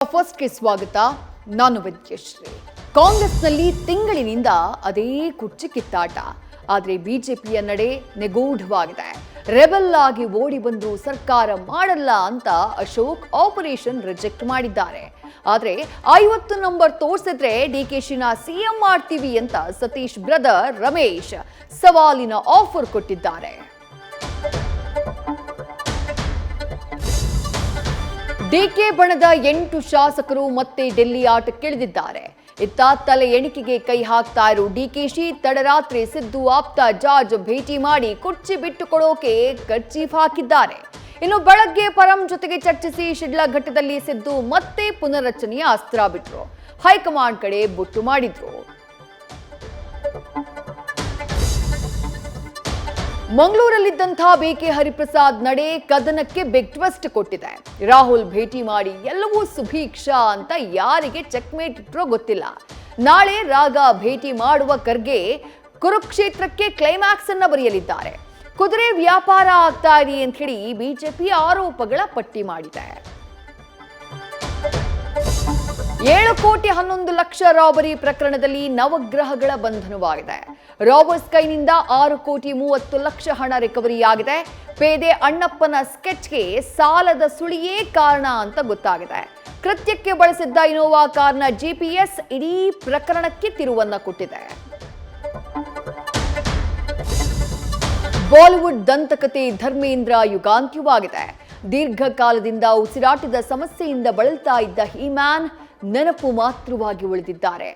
ಫಸ್ಟ್ಗೆ ಸ್ವಾಗತ. ನಾನು ವಿದ್ಯಶ್ರೀ. ಕಾಂಗ್ರೆಸ್ನಲ್ಲಿ ತಿಂಗಳಿನಿಂದ ಅದೇ ಕುರ್ಚಿ ಕಿತ್ತಾಟ. ಆದರೆ ಬಿಜೆಪಿಯ ನಡೆ ನಿಗೂಢವಾಗಿದೆ. ರೆಬೆಲ್ ಆಗಿ ಓಡಿ ಬಂದು ಸರ್ಕಾರ ಮಾಡಲ್ಲ ಅಂತ ಅಶೋಕ್ ಆಪರೇಷನ್ ರಿಜೆಕ್ಟ್ ಮಾಡಿದ್ದಾರೆ. ಆದರೆ 50 ನಂಬರ್ ತೋರಿಸಿದ್ರೆ ಡಿಕೆಶಿನ ಸಿಎಂ ಮಾಡ್ತೀವಿ ಅಂತ ಸತೀಶ್ ಬ್ರದರ್ ರಮೇಶ್ ಸವಾಲಿನ ಆಫರ್ ಕೊಟ್ಟಿದ್ದಾರೆ. ಡಿಕೆ ಬಣದ 8 ಶಾಸಕರು ಮತ್ತೆ ಡೆಲ್ಲಿ ಆಟಕ್ಕಿಳಿದಿದ್ದಾರೆ. ಇತ್ತ ತಲೆ ಎಣಿಕೆಗೆ ಕೈ ಹಾಕ್ತಾ ಇರೋ ಡಿಕೆಶಿ ತಡರಾತ್ರಿ ಸಿದ್ದು ಆಪ್ತ ಜಾರ್ಜ್ ಭೇಟಿ ಮಾಡಿ ಕುರ್ಚಿ ಬಿಟ್ಟುಕೊಡೋಕೆ ಕರ್ಚೀಫ್ ಹಾಕಿದ್ದಾರೆ. ಇನ್ನು ಬೆಳಗ್ಗೆ ಪರಂ ಜೊತೆಗೆ ಚರ್ಚಿಸಿ ಶಿಡ್ಲಘಟ್ಟದಲ್ಲಿ ಸಿದ್ದು ಮತ್ತೆ ಪುನರ್ರಚನೆಯ ಅಸ್ತ್ರ ಬಿಟ್ರು. ಹೈಕಮಾಂಡ್ ಕಡೆ ಬೊಟ್ಟು ಮಾಡಿದ್ರು. ಮಂಗಳೂರಲ್ಲಿದ್ದಂಥ ಬಿಕೆ ಹರಿಪ್ರಸಾದ್ ನಡೆ ಕದನಕ್ಕೆ ಬಿಗ್ ಟ್ವಿಸ್ಟ್ ಕೊಟ್ಟಿದೆ. ರಾಹುಲ್ ಭೇಟಿ ಮಾಡಿ ಎಲ್ಲವೂ ಸುಭೀಕ್ಷಾ ಅಂತ ಯಾರಿಗೆ ಚೆಕ್ಮೇಟ್ ಇಟ್ರೋ ಗೊತ್ತಿಲ್ಲ. ನಾಳೆ ರಾಗ ಭೇಟಿ ಮಾಡುವ ಖರ್ಗೆ ಕುರುಕ್ಷೇತ್ರಕ್ಕೆ ಕ್ಲೈಮ್ಯಾಕ್ಸ್ ಅನ್ನ ಬರೆಯಲಿದ್ದಾರೆ. ಕುದುರೆ ವ್ಯಾಪಾರ ಆಗ್ತಾ ಇದೆ ಅಂತ ಹೇಳಿ ಬಿಜೆಪಿ ಆರೋಪಗಳ ಪಟ್ಟಿ ಮಾಡಿದೆ. 7,11,00,000 ರಾಬರಿ ಪ್ರಕರಣದಲ್ಲಿ ನವಗ್ರಹಗಳ ಬಂಧನವಾಗಿದೆ. ರಾಬರ್ಸ್ ಕೈನಿಂದ 6,30,00,000 ಹಣ ರಿಕವರಿಯಾಗಿದೆ. ಪೇದೆ ಅಣ್ಣಪ್ಪನ ಸ್ಕೆಚ್ಗೆ ಸಾಲದ ಸುಳಿಯೇ ಕಾರಣ ಅಂತ ಗೊತ್ತಾಗಿದೆ. ಕೃತ್ಯಕ್ಕೆ ಬಳಸಿದ್ದ ಇನೋವಾ ಕಾರ್ನ GPS ಇಡೀ ಪ್ರಕರಣಕ್ಕೆ ತಿರುವನ್ನ ಕೊಟ್ಟಿದೆ. ಬಾಲಿವುಡ್ ದಂತಕತೆ ಧರ್ಮೇಂದ್ರ ಯುಗಾಂತ್ಯವಾಗಿದೆ. ದೀರ್ಘಕಾಲದಿಂದ ಉಸಿರಾಟದ ಸಮಸ್ಯೆಯಿಂದ ಬಳಲ್ತಾ ಇದ್ದ ಹೀಮ್ಯಾನ್ ನೆನಪು ಮಾತ್ರವಾಗಿ ಉಳಿದಿದ್ದಾರೆ.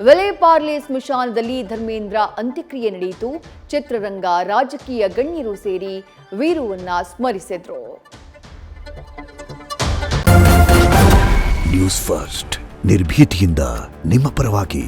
ವೆಲೆಪಾರ್ಲೆ ಸ್ಮಶಾನದಲ್ಲಿ ಧರ್ಮೇಂದ್ರ ಅಂತ್ಯಕ್ರಿಯೆ ನಡೆಯಿತು. ಚಿತ್ರರಂಗ, ರಾಜಕೀಯ ಗಣ್ಯರು ಸೇರಿ ವೀರುವನ್ನ ಸ್ಮರಿಸಿದ್ರು. ನ್ಯೂಸ್ ಫಸ್ಟ್ ನಿರ್ಭೀತಿಯಿಂದ ನಿಮ್ಮ ಪರವಾಗಿ.